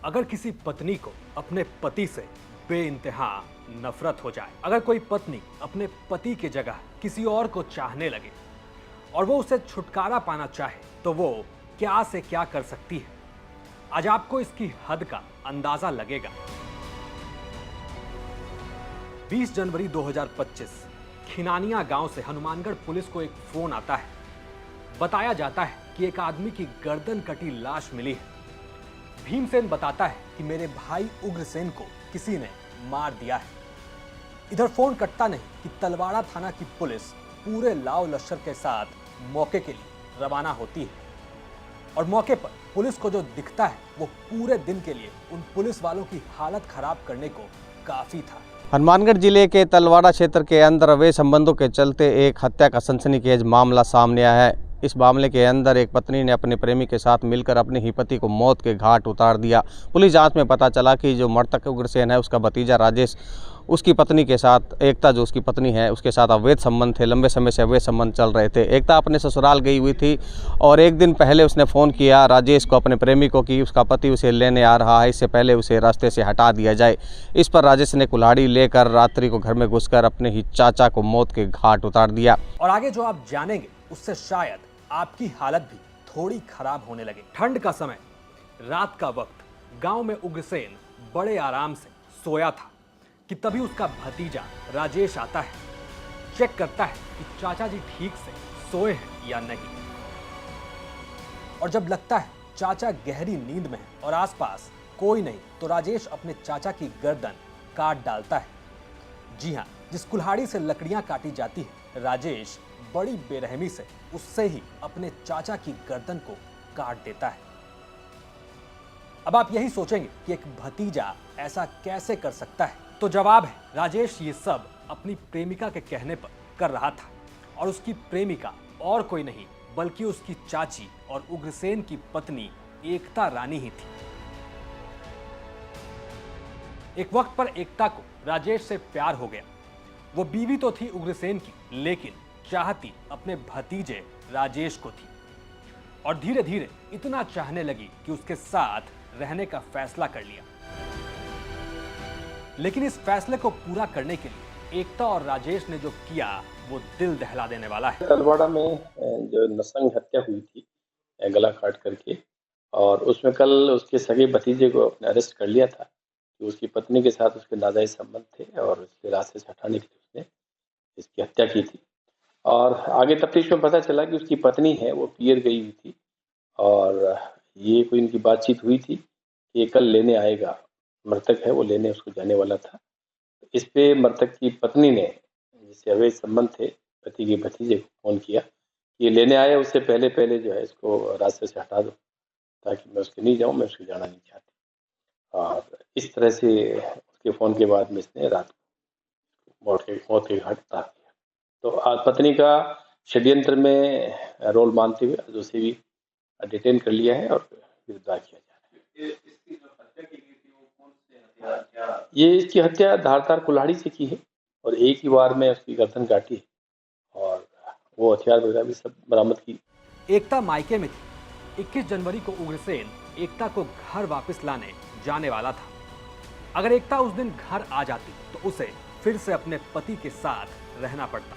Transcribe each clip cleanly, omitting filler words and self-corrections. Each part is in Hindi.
अगर किसी पत्नी को अपने पति से बेइंतहा नफरत हो जाए, अगर कोई पत्नी अपने पति की जगह किसी और को चाहने लगे और वो उसे छुटकारा पाना चाहे, तो वो क्या से क्या कर सकती है। आज आपको इसकी हद का अंदाजा लगेगा। 20 जनवरी 2025 खिनानिया गांव से हनुमानगढ़ पुलिस को एक फोन आता है। बताया जाता है कि एक आदमी की गर्दन कटी लाश मिली है। भीमसेन बताता है कि मेरे भाई उग्रसेन को किसी ने मार दिया है। इधर फोन कटता नहीं कि तलवाड़ा थाना की पुलिस पूरे लाव लश्कर के साथ मौके के लिए रवाना होती है और मौके पर पुलिस को जो दिखता है वो पूरे दिन के लिए उन पुलिस वालों की हालत खराब करने को काफी था। हनुमानगढ़ जिले के तलवाड़ा क्षेत्र के अंदर अवैध संबंधों के चलते एक हत्या का सनसनीखेज मामला सामने आया है। इस मामले के अंदर एक पत्नी ने अपने प्रेमी के साथ मिलकर अपने ही पति को मौत के घाट उतार दिया। पुलिस जांच में पता चला कि जो मृतक उग्रसेन है उसका भतीजा राजेश, उसकी पत्नी के साथ एकता, जो उसकी पत्नी है, उसके साथ अवैध संबंध थे। लंबे समय से अवैध संबंध चल रहे थे। एकता अपने ससुराल गई हुई थी और एक दिन पहले उसने फ़ोन किया राजेश को, अपने प्रेमी को, कि उसका पति उसे लेने आ रहा है, इससे पहले उसे रास्ते से हटा दिया जाए। इस पर राजेश ने कुल्हाड़ी लेकर रात्रि को घर में घुसकर अपने ही चाचा को मौत के घाट उतार दिया। और आगे जो आप जानेंगे उससे शायद आपकी हालत भी थोड़ी खराब होने लगे। ठंड का समय, रात का वक्त, गांव में उग्रसेन बड़े आराम से सोया था कि तभी उसका भतीजा राजेश आता है। चेक करता है कि चाचा जी ठीक से सोए हैं या नहीं, और जब लगता है चाचा गहरी नींद में है और आसपास कोई नहीं, तो राजेश अपने चाचा की गर्दन काट डालता है। जी हाँ, जिस कुल्हाड़ी से लकड़ियां काटी जाती है, राजेश बड़ी बेरहमी से उससे ही अपने चाचा की गर्दन को काट देता है। अब आप यही सोचेंगे कि एक भतीजा ऐसा कैसे कर सकता है, तो जवाब है, राजेश ये सब अपनी प्रेमिका के कहने पर कर रहा था, और उसकी प्रेमिका और कोई नहीं बल्कि उसकी चाची और उग्रसेन की पत्नी एकता रानी ही थी। एक वक्त पर एकता को राजेश से प्यार हो गया। वो बीवी तो थी उग्रसेन की, लेकिन चाहती अपने भतीजे राजेश को थी, और धीरे धीरे इतना चाहने लगी कि उसके साथ रहने का फैसला कर लिया। लेकिन इस फैसले को पूरा करने के लिए एकता और राजेश ने जो किया वो दिल दहला देने वाला है। तलवाड़ा में जो नरसंग हत्या हुई थी गला काट करके, और उसमें कल उसके सगे भतीजे को अपने अरेस्ट कर लिया था कि उसकी पत्नी के साथ उसके नाजायज संबंध थे और उसके रास्ते से हटाने के लिए उसने इसकी हत्या की थी। और आगे तफ्तीश में पता चला कि उसकी पत्नी है वो पियर गई हुई थी और ये कोई इनकी बातचीत हुई थी कि कल लेने आएगा, मृतक है वो लेने उसको जाने वाला था। इस पे मृतक की पत्नी ने, जिससे अवैध संबंध थे, पति के भतीजे को फ़ोन किया कि ये लेने आया, उससे पहले पहले जो है इसको रास्ते से हटा दो ताकि मैं उसके नहीं जाऊँ, मैं उसके जाना नहीं चाहती। और इस तरह से उसके फ़ोन के बाद में इसने रात को मौत के घाट उतार दिया। तो आज पत्नी का षड्यंत्र में रोल मानते हुए आज उसे भी डिटेन कर लिया है और गिरफ्तार किया जा रहा है। ये इसकी हत्या धारदार कुल्हाड़ी से की है और एक ही बार में उसकी गर्दन काटी है और वो हथियार वगैरह भी सब बरामद की। एकता मायके में थी। 21 जनवरी को उग्रसेन एकता को घर वापस लाने जाने वाला था। अगर एकता उस दिन घर आ जाती तो उसे फिर से अपने पति के साथ रहना पड़ता,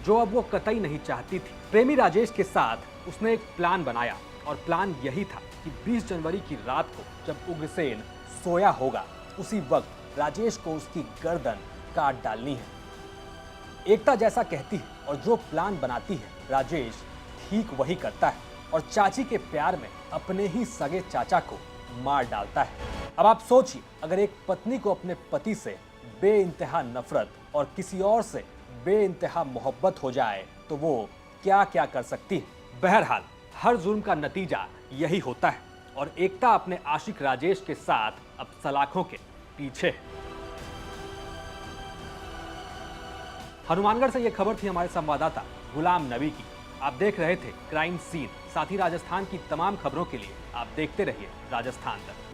जो अब वो कतई नहीं चाहती थी। प्रेमी राजेश के साथ उसने एक प्लान बनाया और प्लान यही था कि 20 जनवरी की रात को जब उग्रसेन सोया होगा, उसी वक्त राजेश को उसकी गर्दन काट डालनी है। एकता जैसा कहती है और जो प्लान बनाती है, राजेश ठीक वही करता है और चाची के प्यार में अपने ही सगे चाचा को मार डालता है। अब आप सोचिए, अगर एक पत्नी को अपने पति से बेइंतहा नफरत और किसी और से बेइंतहा मोहब्बत हो जाए तो वो क्या क्या कर सकती है। बहरहाल हर जुर्म का नतीजा यही होता है और एकता अपने आशिक राजेश के साथ अब सलाखों के पीछे है। हनुमानगढ़ से यह खबर थी हमारे संवाददाता गुलाम नबी की। आप देख रहे थे क्राइम सीन। साथ ही राजस्थान की तमाम खबरों के लिए आप देखते रहिए राजस्थान तक।